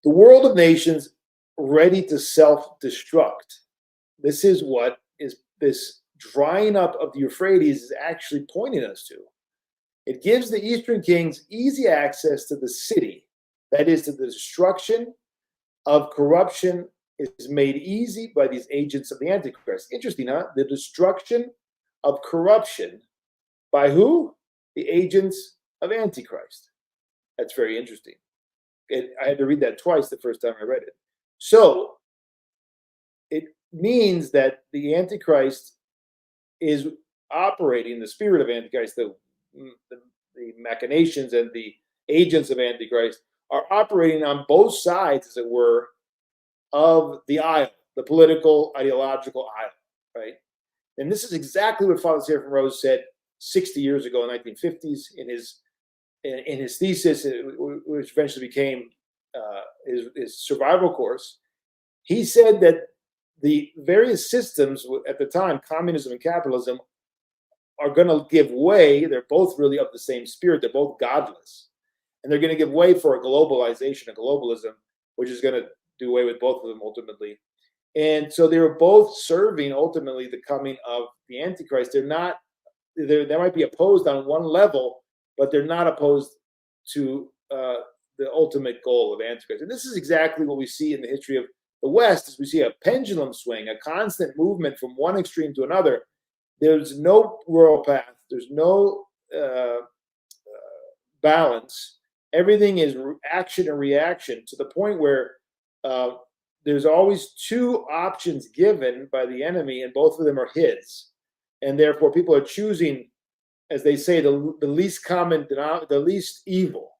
The world of nations ready to self-destruct. This is what is this drying up of the Euphrates is actually pointing us to. It gives the Eastern kings easy access to the city, that is, to the destruction of corruption is made easy by these agents of the Antichrist. Interesting, huh? The destruction of corruption by who? The agents of Antichrist. That's very interesting. I had to read that twice the first time I read it. So it means that the Antichrist is operating, the spirit of Antichrist, the machinations and the agents of Antichrist are operating on both sides, as it were, of the aisle, the political, ideological aisle, right? And this is exactly what Father Seraphim Rose said 60 years ago in the 1950s in his thesis, which eventually became his survival course. He said that the various systems at the time, communism and capitalism, are going to give way. They're both really of the same spirit. They're both godless. And they're going to give way for a globalization, a globalism, which is going to do away with both of them ultimately. And so they were both serving ultimately the coming of the Antichrist. They might be opposed on one level, but they're not opposed to the ultimate goal of Antichrist. And this is exactly what we see in the history of the West, as we see a pendulum swing, a constant movement from one extreme to another. There's no royal path. There's no balance. Everything is action and reaction, to the point where there's always two options given by the enemy, and both of them are his. And therefore, people are choosing, as they say, the least common, the least evil.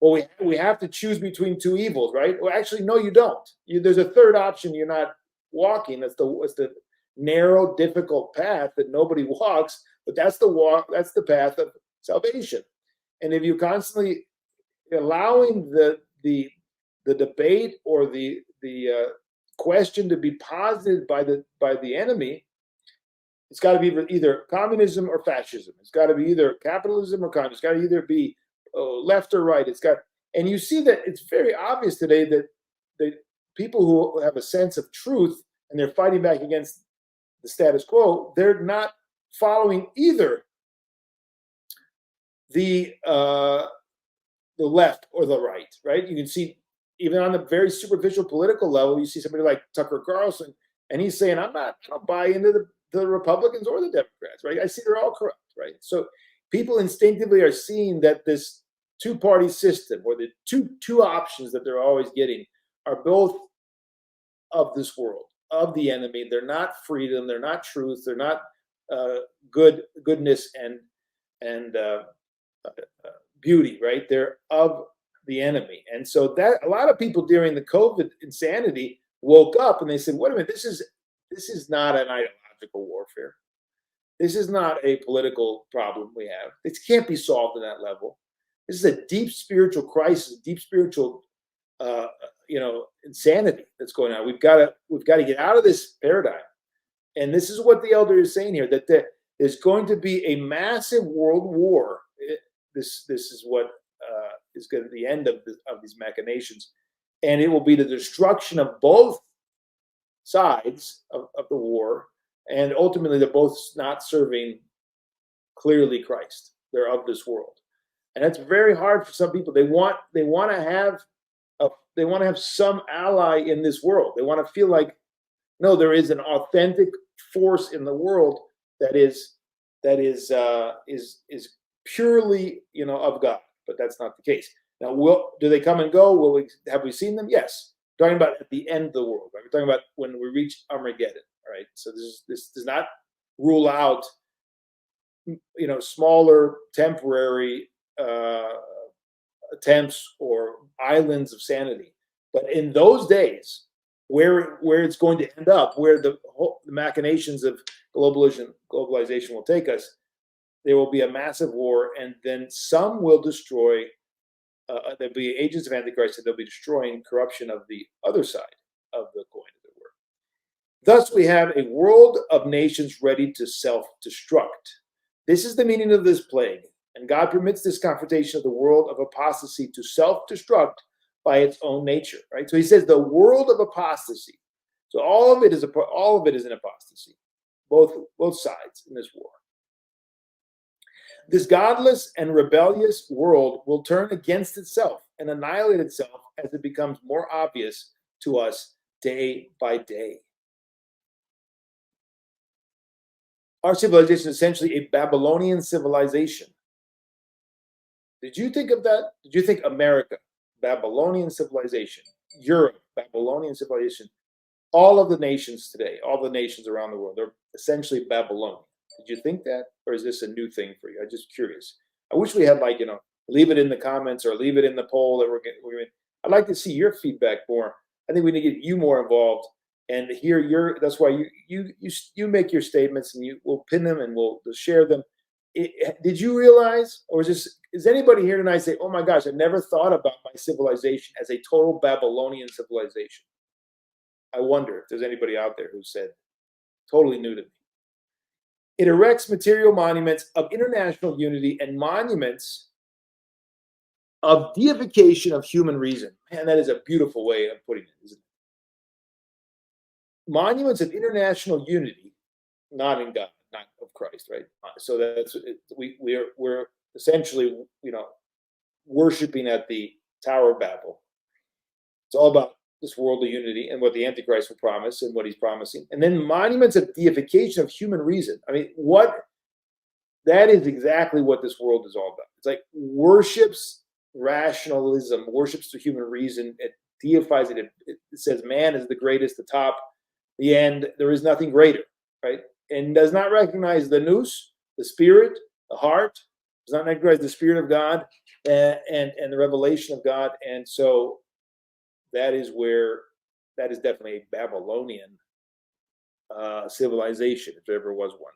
Well, we have to choose between two evils, right? Well, actually, no, you don't. There's a third option you're not walking. That's the narrow, difficult path that nobody walks, but that's the path of salvation. And if you constantly allowing the debate or the question to be posited by the enemy, it's got to be either communism or fascism. It's got to be either capitalism or communism. It's got to either be left or right. And you see that it's very obvious today that the people who have a sense of truth and they're fighting back against the status quo, they're not following either the left or the right, right? You can see even on the very superficial political level, you see somebody like Tucker Carlson, and he's saying, I don't buy into the Republicans or the Democrats, right? I see they're all corrupt, right? So people instinctively are seeing that this two-party system, or the two options that they're always getting, are both of this world, of the enemy. They're not freedom, they're not truth, they're not goodness and beauty, right? They're of the enemy. And so that a lot of people during the COVID insanity woke up and they said, wait a minute, this is not an ideological warfare. This is not a political problem we have. It can't be solved at that level. This is a deep spiritual crisis, deep spiritual insanity that's going on. We've got to get out of this paradigm. And this is what the elder is saying here, that there's going to be a massive world war. This is what is going to be the end of these machinations. And it will be the destruction of both sides of the war. And ultimately, they're both not serving clearly Christ. They're of this world. And that's very hard for some people. They want to have some ally in this world. They want to feel like, no, there is an authentic force in the world that is purely, of God. But that's not the case. Now, do they come and go? Have we seen them? Yes. We're talking about at the end of the world. Right? We're talking about when we reach Armageddon. Right. So this does not rule out, smaller temporary attempts or islands of sanity. But in those days, where it's going to end up, where the machinations of globalization will take us, there will be a massive war, and then some will destroy. There'll be agents of Antichrist, and they'll be destroying corruption of the other side of the coin, as it were. Thus, we have a world of nations ready to self-destruct. This is the meaning of this plague, and God permits this confrontation of the world of apostasy to self-destruct by its own nature, right? So he says the world of apostasy. So all of it is an apostasy, both sides in this war. This godless and rebellious world will turn against itself and annihilate itself as it becomes more obvious to us day by day. Our civilization is essentially a Babylonian civilization. Did you think of that? Did you think America, Babylonian civilization, Europe, Babylonian civilization, all of the nations today, all the nations around the world, they're essentially Babylonian. Did you think that? Or is this a new thing for you? I'm just curious. I wish we had leave it in the comments or leave it in the poll that we're getting. I'd like to see your feedback more. I think we need to get you more involved and hear that's why you make your statements and we'll pin them and we'll share them. Did you realize, or is anybody here tonight say, oh my gosh, I never thought about my civilization as a total Babylonian civilization? I wonder if there's anybody out there who said, totally new to me. It erects material monuments of international unity and monuments of deification of human reason. Man, that is a beautiful way of putting it, isn't it? Monuments of international unity, not in God, not of Christ, right? So that's we're essentially, worshiping at the Tower of Babel. It's all about this world of unity and what the Antichrist will promise and what he's promising. And then monuments of deification of human reason. I mean, that is exactly what this world is all about. It's like worships rationalism, worships the human reason. It deifies it. It says man is the greatest, the top, the end. There is nothing greater, right? And does not recognize the nous, the spirit, the heart, does not recognize the spirit of God and the revelation of God. And so that is definitely a Babylonian civilization, if there ever was one.